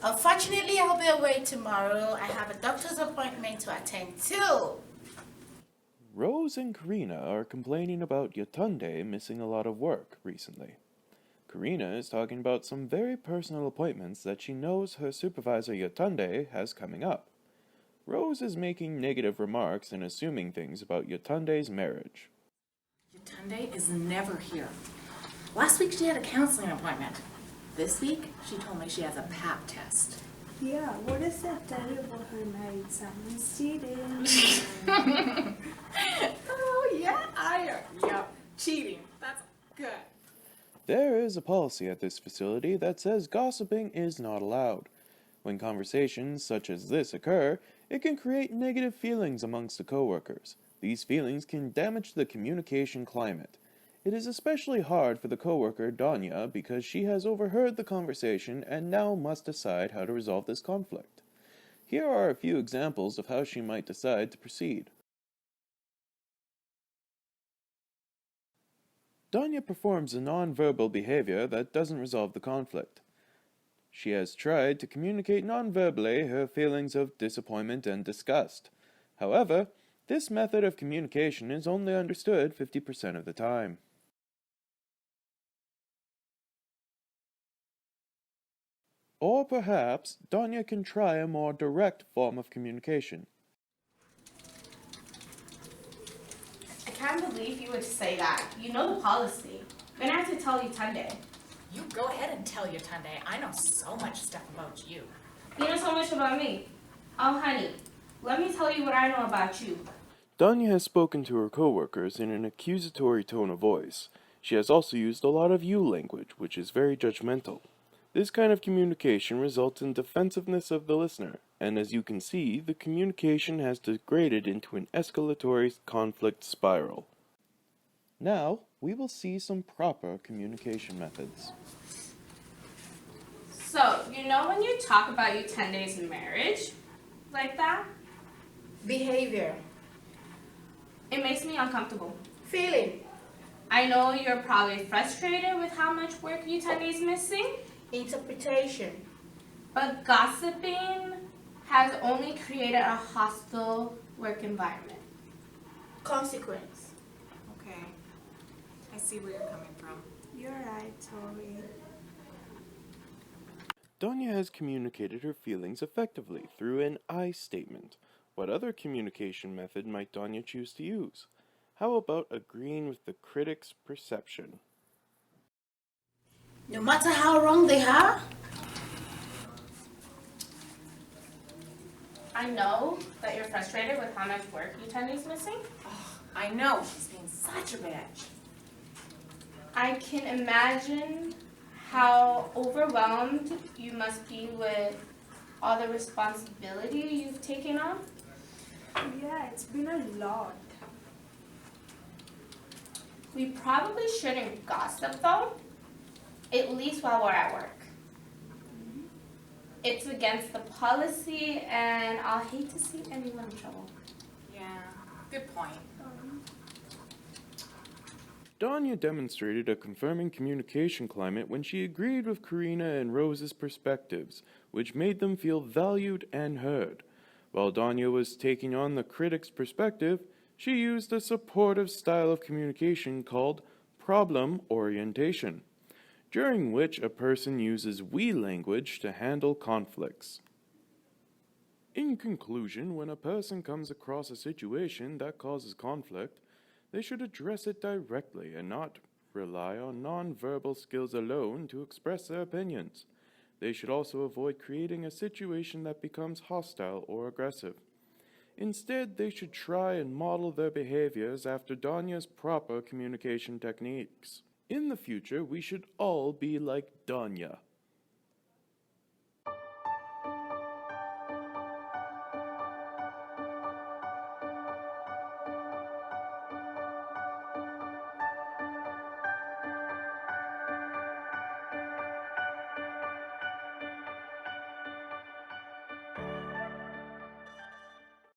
Unfortunately, I'll be away tomorrow. I have a doctor's appointment to attend to. Rose and Karina are complaining about Yatunde missing a lot of work recently. Karina is talking about some very personal appointments that she knows her supervisor Yatunde has coming up. Rose is making negative remarks and assuming things about Yatunde's marriage. Yatunde is never here. Last week she had a counseling appointment. This week she told me she has a pap test. Yeah, what does that tell you about her married someone's cheating? Oh yeah, yep, cheating. That's good. There is a policy at this facility that says gossiping is not allowed. When conversations such as this occur, it can create negative feelings amongst the coworkers. These feelings can damage the communication climate. It is especially hard for the coworker Danya because she has overheard the conversation and now must decide how to resolve this conflict. Here are a few examples of how she might decide to proceed. Danya performs a non-verbal behavior that doesn't resolve the conflict. She has tried to communicate non-verbally her feelings of disappointment and disgust. However, this method of communication is only understood 50% of the time. Or perhaps Danya can try a more direct form of communication. I can't believe you would say that. You know the policy. I'm gonna have to tell you Tunde. You go ahead and tell Yatunde. I know so much stuff about you. You know so much about me. Oh, honey, let me tell you what I know about you. Danya has spoken to her coworkers in an accusatory tone of voice. She has also used a lot of you language, which is very judgmental. This kind of communication results in defensiveness of the listener, and as you can see, the communication has degraded into an escalatory conflict spiral. Now, we will see some proper communication methods. So, you know when you talk about your 10 days in marriage, like that, Behavior. it makes me uncomfortable. Feeling. I know you're probably frustrated with how much work Utah is missing, Interpretation. but gossiping has only created a hostile work environment. Consequence. Okay. I see where you're coming from. You're right, Tori. Danya has communicated her feelings effectively through an I statement. What other communication method might Danya choose to use? How about agreeing with the critic's perception? No matter how wrong they are, I know that you're frustrated with how much work Utah is missing. I know, she's being such a bitch. I can imagine how overwhelmed you must be with all the responsibility you've taken on. Yeah, it's been a lot. We probably shouldn't gossip though, at least while we're at work. It's against the policy and I'll hate to see anyone in trouble. Yeah, good point. Danya demonstrated a confirming communication climate when she agreed with Karina and Rose's perspectives, which made them feel valued and heard. While Danya was taking on the critic's perspective, she used a supportive style of communication called problem orientation, during which a person uses we language to handle conflicts. In conclusion, when a person comes across a situation that causes conflict, they should address it directly and not rely on non-verbal skills alone to express their opinions. They should also avoid creating a situation that becomes hostile or aggressive. Instead, they should try and model their behaviors after Danya's proper communication techniques. In the future, we should all be like Danya.